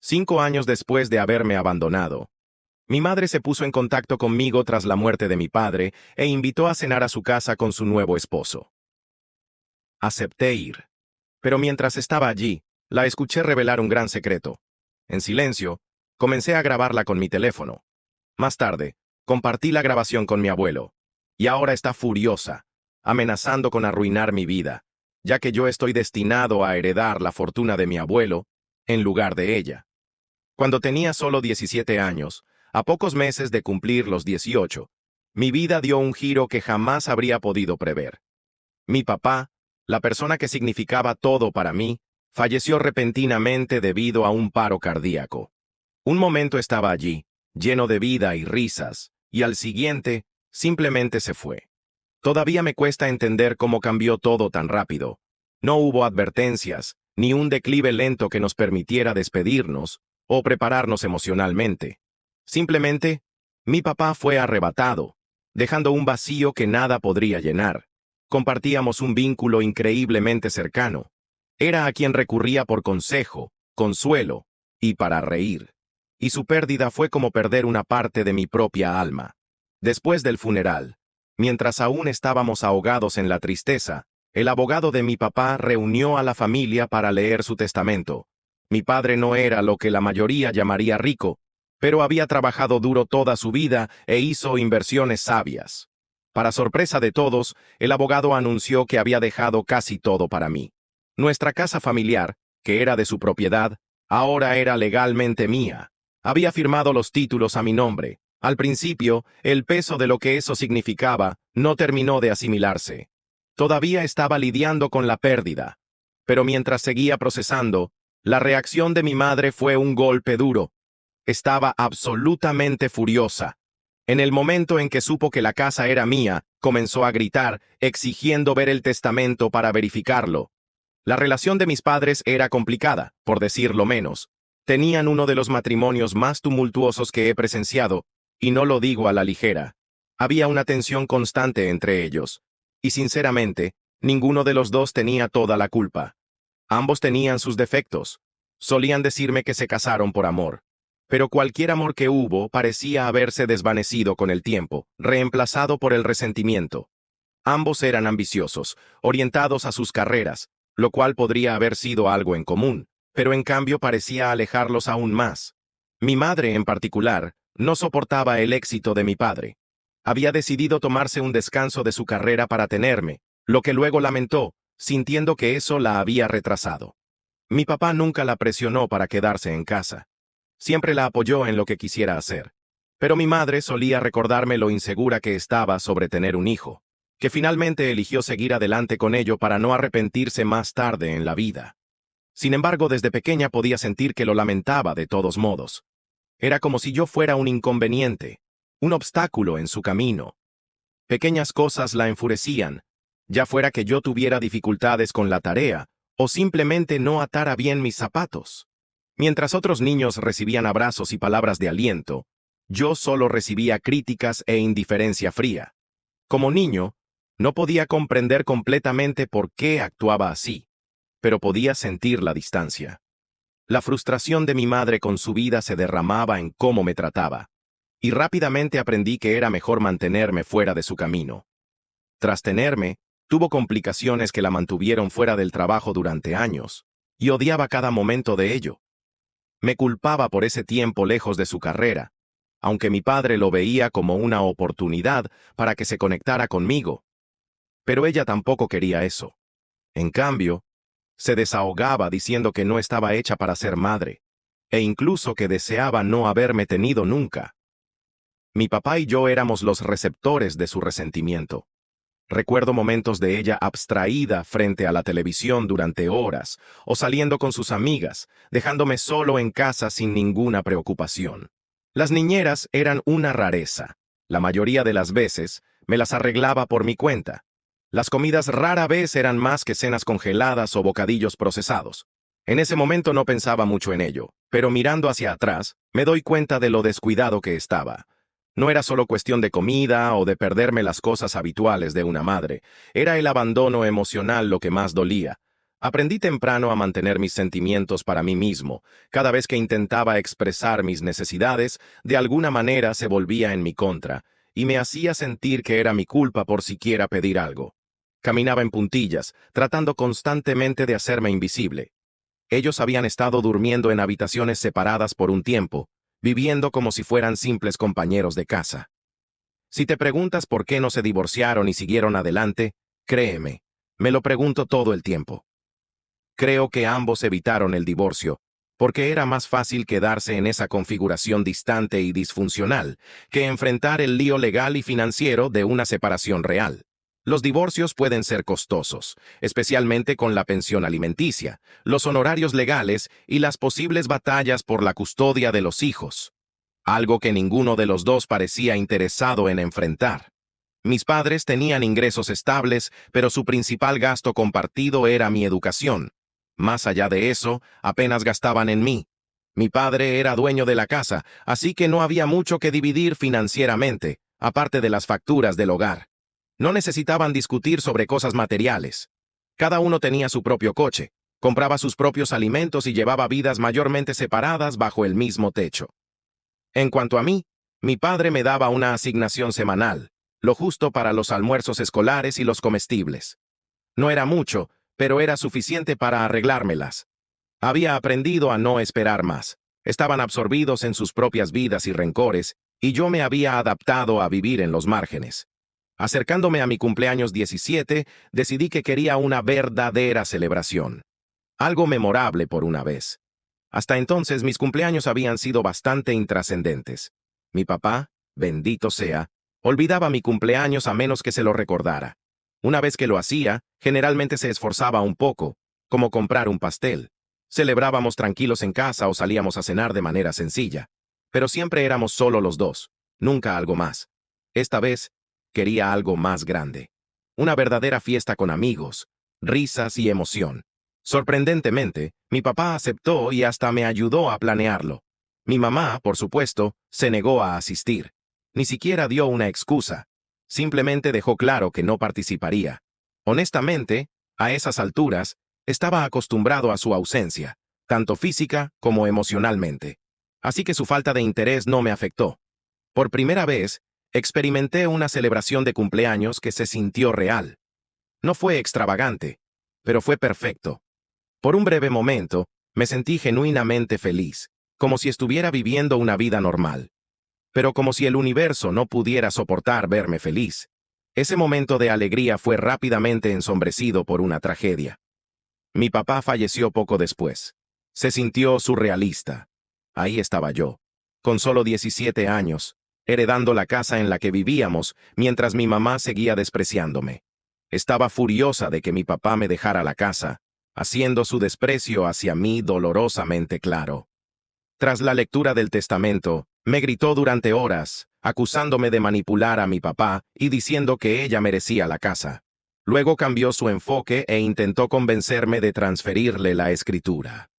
5 años después de haberme abandonado. Mi madre se puso en contacto conmigo tras la muerte de mi padre e invitó a cenar a su casa con su nuevo esposo. Acepté ir. Pero mientras estaba allí, la escuché revelar un gran secreto. En silencio, comencé a grabarla con mi teléfono. Más tarde, compartí la grabación con mi abuelo. Y ahora está furiosa, amenazando con arruinar mi vida, ya que yo estoy destinado a heredar la fortuna de mi abuelo en lugar de ella. Cuando tenía solo 17 años, a pocos meses de cumplir los 18, mi vida dio un giro que jamás habría podido prever. Mi papá, la persona que significaba todo para mí, falleció repentinamente debido a un paro cardíaco. Un momento estaba allí, lleno de vida y risas, y al siguiente, simplemente se fue. Todavía me cuesta entender cómo cambió todo tan rápido. No hubo advertencias, ni un declive lento que nos permitiera despedirnos o prepararnos emocionalmente. Simplemente, mi papá fue arrebatado, dejando un vacío que nada podría llenar. Compartíamos un vínculo increíblemente cercano. Era a quien recurría por consejo, consuelo y para reír. Y su pérdida fue como perder una parte de mi propia alma. Después del funeral, mientras aún estábamos ahogados en la tristeza, el abogado de mi papá reunió a la familia para leer su testamento. Mi padre no era lo que la mayoría llamaría rico, pero había trabajado duro toda su vida e hizo inversiones sabias. Para sorpresa de todos, el abogado anunció que había dejado casi todo para mí. Nuestra casa familiar, que era de su propiedad, ahora era legalmente mía. Había firmado los títulos a mi nombre. Al principio, el peso de lo que eso significaba no terminó de asimilarse. Todavía estaba lidiando con la pérdida. Pero mientras seguía procesando, la reacción de mi madre fue un golpe duro. Estaba absolutamente furiosa. En el momento en que supo que la casa era mía, comenzó a gritar, exigiendo ver el testamento para verificarlo. La relación de mis padres era complicada, por decirlo menos. Tenían uno de los matrimonios más tumultuosos que he presenciado, y no lo digo a la ligera. Había una tensión constante entre ellos. Y sinceramente, ninguno de los dos tenía toda la culpa. Ambos tenían sus defectos. Solían decirme que se casaron por amor. Pero cualquier amor que hubo parecía haberse desvanecido con el tiempo, reemplazado por el resentimiento. Ambos eran ambiciosos, orientados a sus carreras, lo cual podría haber sido algo en común, pero en cambio parecía alejarlos aún más. Mi madre, en particular, no soportaba el éxito de mi padre. Había decidido tomarse un descanso de su carrera para tenerme, lo que luego lamentó, sintiendo que eso la había retrasado. Mi papá nunca la presionó para quedarse en casa. Siempre la apoyó en lo que quisiera hacer. Pero mi madre solía recordarme lo insegura que estaba sobre tener un hijo, que finalmente eligió seguir adelante con ello para no arrepentirse más tarde en la vida. Sin embargo, desde pequeña podía sentir que lo lamentaba de todos modos. Era como si yo fuera un inconveniente, un obstáculo en su camino. Pequeñas cosas la enfurecían, ya fuera que yo tuviera dificultades con la tarea, o simplemente no atara bien mis zapatos. Mientras otros niños recibían abrazos y palabras de aliento, yo solo recibía críticas e indiferencia fría. Como niño, no podía comprender completamente por qué actuaba así, pero podía sentir la distancia. La frustración de mi madre con su vida se derramaba en cómo me trataba, y rápidamente aprendí que era mejor mantenerme fuera de su camino. Tras tenerme, tuvo complicaciones que la mantuvieron fuera del trabajo durante años, y odiaba cada momento de ello. Me culpaba por ese tiempo lejos de su carrera, aunque mi padre lo veía como una oportunidad para que se conectara conmigo. Pero ella tampoco quería eso. En cambio, se desahogaba diciendo que no estaba hecha para ser madre, e incluso que deseaba no haberme tenido nunca. Mi papá y yo éramos los receptores de su resentimiento. Recuerdo momentos de ella abstraída frente a la televisión durante horas, o saliendo con sus amigas, dejándome solo en casa sin ninguna preocupación. Las niñeras eran una rareza. La mayoría de las veces, me las arreglaba por mi cuenta. Las comidas rara vez eran más que cenas congeladas o bocadillos procesados. En ese momento no pensaba mucho en ello, pero mirando hacia atrás, me doy cuenta de lo descuidado que estaba. No era solo cuestión de comida o de perderme las cosas habituales de una madre, era el abandono emocional lo que más dolía. Aprendí temprano a mantener mis sentimientos para mí mismo. Cada vez que intentaba expresar mis necesidades, de alguna manera se volvía en mi contra, y me hacía sentir que era mi culpa por siquiera pedir algo. Caminaba en puntillas, tratando constantemente de hacerme invisible. Ellos habían estado durmiendo en habitaciones separadas por un tiempo, viviendo como si fueran simples compañeros de casa. Si te preguntas por qué no se divorciaron y siguieron adelante, créeme, me lo pregunto todo el tiempo. Creo que ambos evitaron el divorcio, porque era más fácil quedarse en esa configuración distante y disfuncional que enfrentar el lío legal y financiero de una separación real. Los divorcios pueden ser costosos, especialmente con la pensión alimenticia, los honorarios legales y las posibles batallas por la custodia de los hijos, algo que ninguno de los dos parecía interesado en enfrentar. Mis padres tenían ingresos estables, pero su principal gasto compartido era mi educación. Más allá de eso, apenas gastaban en mí. Mi padre era dueño de la casa, así que no había mucho que dividir financieramente, aparte de las facturas del hogar. No necesitaban discutir sobre cosas materiales. Cada uno tenía su propio coche, compraba sus propios alimentos y llevaba vidas mayormente separadas bajo el mismo techo. En cuanto a mí, mi padre me daba una asignación semanal, lo justo para los almuerzos escolares y los comestibles. No era mucho, pero era suficiente para arreglármelas. Había aprendido a no esperar más. Estaban absorbidos en sus propias vidas y rencores, y yo me había adaptado a vivir en los márgenes. Acercándome a mi cumpleaños 17, decidí que quería una verdadera celebración. Algo memorable por una vez. Hasta entonces mis cumpleaños habían sido bastante intrascendentes. Mi papá, bendito sea, olvidaba mi cumpleaños a menos que se lo recordara. Una vez que lo hacía, generalmente se esforzaba un poco, como comprar un pastel. Celebrábamos tranquilos en casa o salíamos a cenar de manera sencilla. Pero siempre éramos solo los dos, nunca algo más. Esta vez, quería algo más grande. Una verdadera fiesta con amigos, risas y emoción. Sorprendentemente, mi papá aceptó y hasta me ayudó a planearlo. Mi mamá, por supuesto, se negó a asistir. Ni siquiera dio una excusa. Simplemente dejó claro que no participaría. Honestamente, a esas alturas, estaba acostumbrado a su ausencia, tanto física como emocionalmente. Así que su falta de interés no me afectó. Por primera vez, experimenté una celebración de cumpleaños que se sintió real. No fue extravagante, pero fue perfecto. Por un breve momento, me sentí genuinamente feliz, como si estuviera viviendo una vida normal. Pero como si el universo no pudiera soportar verme feliz. Ese momento de alegría fue rápidamente ensombrecido por una tragedia. Mi papá falleció poco después. Se sintió surrealista. Ahí estaba yo, con solo 17 años, heredando la casa en la que vivíamos, mientras mi mamá seguía despreciándome. Estaba furiosa de que mi papá me dejara la casa, haciendo su desprecio hacia mí dolorosamente claro. Tras la lectura del testamento, me gritó durante horas, acusándome de manipular a mi papá y diciendo que ella merecía la casa. Luego cambió su enfoque e intentó convencerme de transferirle la escritura.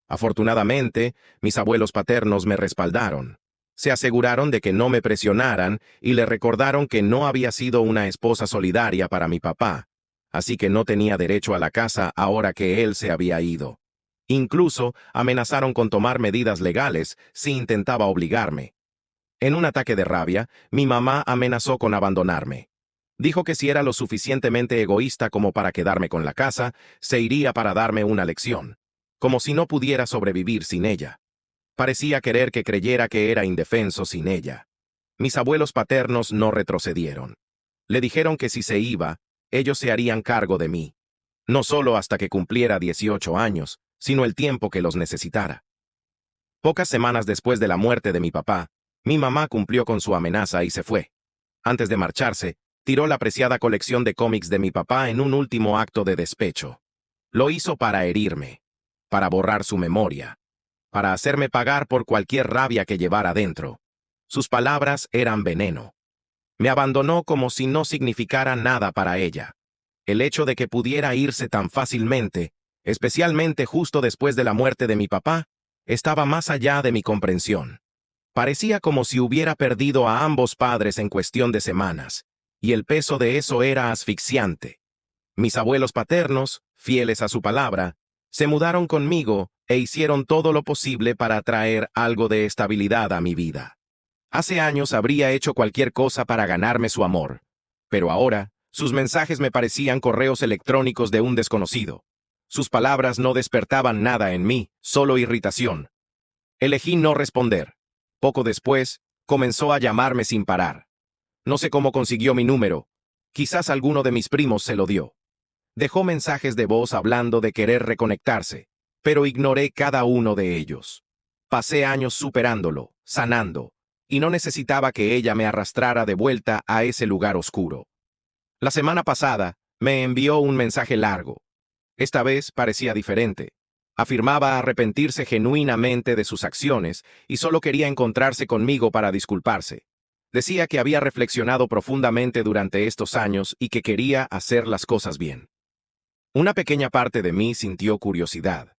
Afortunadamente, mis abuelos paternos me respaldaron. Se aseguraron de que no me presionaran y le recordaron que no había sido una esposa solidaria para mi papá, así que no tenía derecho a la casa ahora que él se había ido. Incluso amenazaron con tomar medidas legales si intentaba obligarme. En un ataque de rabia, mi mamá amenazó con abandonarme. Dijo que si era lo suficientemente egoísta como para quedarme con la casa, se iría para darme una lección, como si no pudiera sobrevivir sin ella. Parecía querer que creyera que era indefenso sin ella. Mis abuelos paternos no retrocedieron. Le dijeron que si se iba, ellos se harían cargo de mí. No solo hasta que cumpliera 18 años, sino el tiempo que los necesitara. Pocas semanas después de la muerte de mi papá, mi mamá cumplió con su amenaza y se fue. Antes de marcharse, tiró la preciada colección de cómics de mi papá en un último acto de despecho. Lo hizo para herirme, para borrar su memoria, para hacerme pagar por cualquier rabia que llevara dentro. Sus palabras eran veneno. Me abandonó como si no significara nada para ella. El hecho de que pudiera irse tan fácilmente, especialmente justo después de la muerte de mi papá, estaba más allá de mi comprensión. Parecía como si hubiera perdido a ambos padres en cuestión de semanas, y el peso de eso era asfixiante. Mis abuelos paternos, fieles a su palabra, se mudaron conmigo e hicieron todo lo posible para traer algo de estabilidad a mi vida. Hace años habría hecho cualquier cosa para ganarme su amor, pero ahora sus mensajes me parecían correos electrónicos de un desconocido. Sus palabras no despertaban nada en mí, solo irritación. Elegí no responder. Poco después, comenzó a llamarme sin parar. No sé cómo consiguió mi número. Quizás alguno de mis primos se lo dio. Dejó mensajes de voz hablando de querer reconectarse, pero ignoré cada uno de ellos. Pasé años superándolo, sanando, y no necesitaba que ella me arrastrara de vuelta a ese lugar oscuro. La semana pasada, me envió un mensaje largo. Esta vez parecía diferente. Afirmaba arrepentirse genuinamente de sus acciones y solo quería encontrarse conmigo para disculparse. Decía que había reflexionado profundamente durante estos años y que quería hacer las cosas bien. Una pequeña parte de mí sintió curiosidad.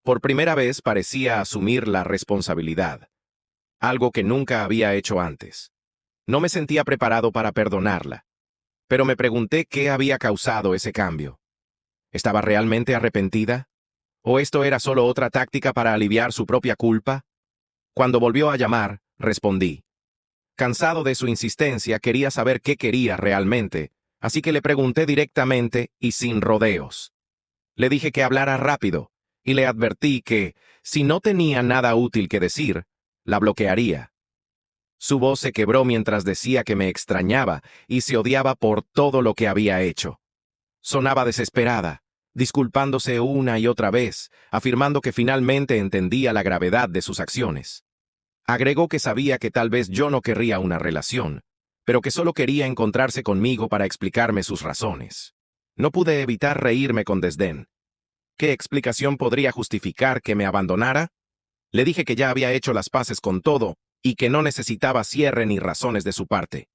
Por primera vez parecía asumir la responsabilidad, algo que nunca había hecho antes. No me sentía preparado para perdonarla, pero me pregunté qué había causado ese cambio. ¿Estaba realmente arrepentida? ¿O esto era solo otra táctica para aliviar su propia culpa? Cuando volvió a llamar, respondí. Cansado de su insistencia, quería saber qué quería realmente, así que le pregunté directamente y sin rodeos. Le dije que hablara rápido, y le advertí que, si no tenía nada útil que decir, la bloquearía. Su voz se quebró mientras decía que me extrañaba y se odiaba por todo lo que había hecho. Sonaba desesperada, disculpándose una y otra vez, afirmando que finalmente entendía la gravedad de sus acciones. Agregó que sabía que tal vez yo no querría una relación, pero que solo quería encontrarse conmigo para explicarme sus razones. No pude evitar reírme con desdén. ¿Qué explicación podría justificar que me abandonara? Le dije que ya había hecho las paces con todo y que no necesitaba cierre ni razones de su parte.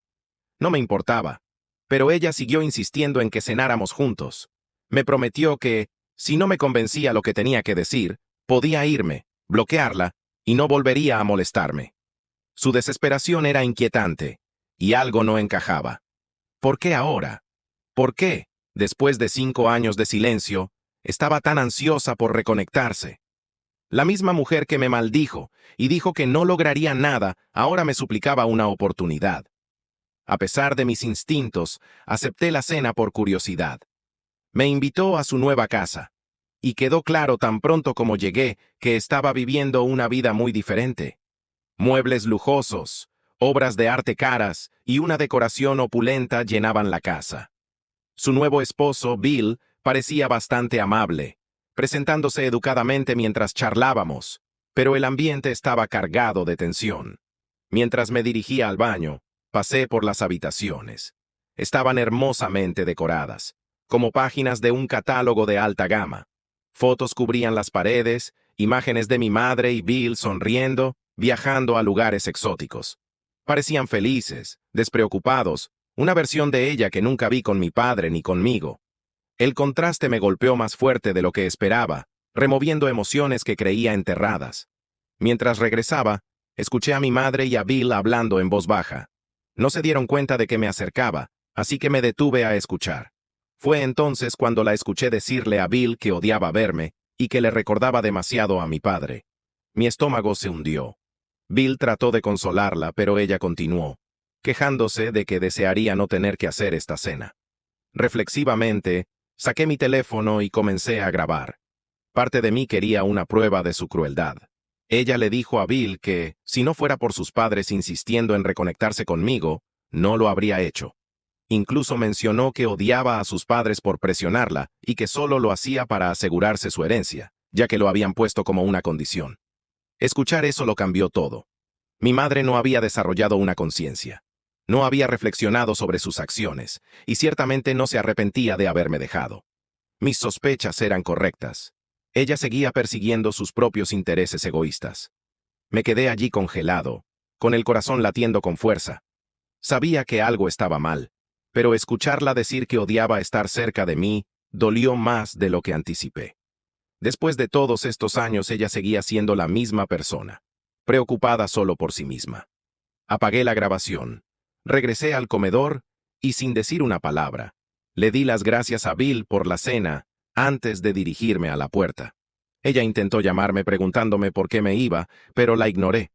No me importaba, pero ella siguió insistiendo en que cenáramos juntos. Me prometió que, si no me convencía lo que tenía que decir, podía irme, bloquearla, y no volvería a molestarme. Su desesperación era inquietante, y algo no encajaba. ¿Por qué ahora? ¿Por qué, después de 5 años de silencio, estaba tan ansiosa por reconectarse? La misma mujer que me maldijo y dijo que no lograría nada, ahora me suplicaba una oportunidad. A pesar de mis instintos, acepté la cena por curiosidad. Me invitó a su nueva casa, y quedó claro tan pronto como llegué que estaba viviendo una vida muy diferente. Muebles lujosos, obras de arte caras y una decoración opulenta llenaban la casa. Su nuevo esposo, Bill, parecía bastante amable, presentándose educadamente mientras charlábamos, pero el ambiente estaba cargado de tensión. Mientras me dirigía al baño, pasé por las habitaciones. Estaban hermosamente decoradas, como páginas de un catálogo de alta gama. Fotos cubrían las paredes, imágenes de mi madre y Bill sonriendo, viajando a lugares exóticos. Parecían felices, despreocupados, una versión de ella que nunca vi con mi padre ni conmigo. El contraste me golpeó más fuerte de lo que esperaba, removiendo emociones que creía enterradas. Mientras regresaba, escuché a mi madre y a Bill hablando en voz baja. No se dieron cuenta de que me acercaba, así que me detuve a escuchar. Fue entonces cuando la escuché decirle a Bill que odiaba verme y que le recordaba demasiado a mi padre. Mi estómago se hundió. Bill trató de consolarla, pero ella continuó, quejándose de que desearía no tener que hacer esta cena. Reflexivamente, saqué mi teléfono y comencé a grabar. Parte de mí quería una prueba de su crueldad. Ella le dijo a Bill que, si no fuera por sus padres insistiendo en reconectarse conmigo, no lo habría hecho. Incluso mencionó que odiaba a sus padres por presionarla y que solo lo hacía para asegurarse su herencia, ya que lo habían puesto como una condición. Escuchar eso lo cambió todo. Mi madre no había desarrollado una conciencia. No había reflexionado sobre sus acciones, y ciertamente no se arrepentía de haberme dejado. Mis sospechas eran correctas. Ella seguía persiguiendo sus propios intereses egoístas. Me quedé allí congelado, con el corazón latiendo con fuerza. Sabía que algo estaba mal, pero escucharla decir que odiaba estar cerca de mí dolió más de lo que anticipé. Después de todos estos años, ella seguía siendo la misma persona, preocupada solo por sí misma. Apagué la grabación, regresé al comedor y sin decir una palabra, le di las gracias a Bill por la cena antes de dirigirme a la puerta. Ella intentó llamarme preguntándome por qué me iba, pero la ignoré.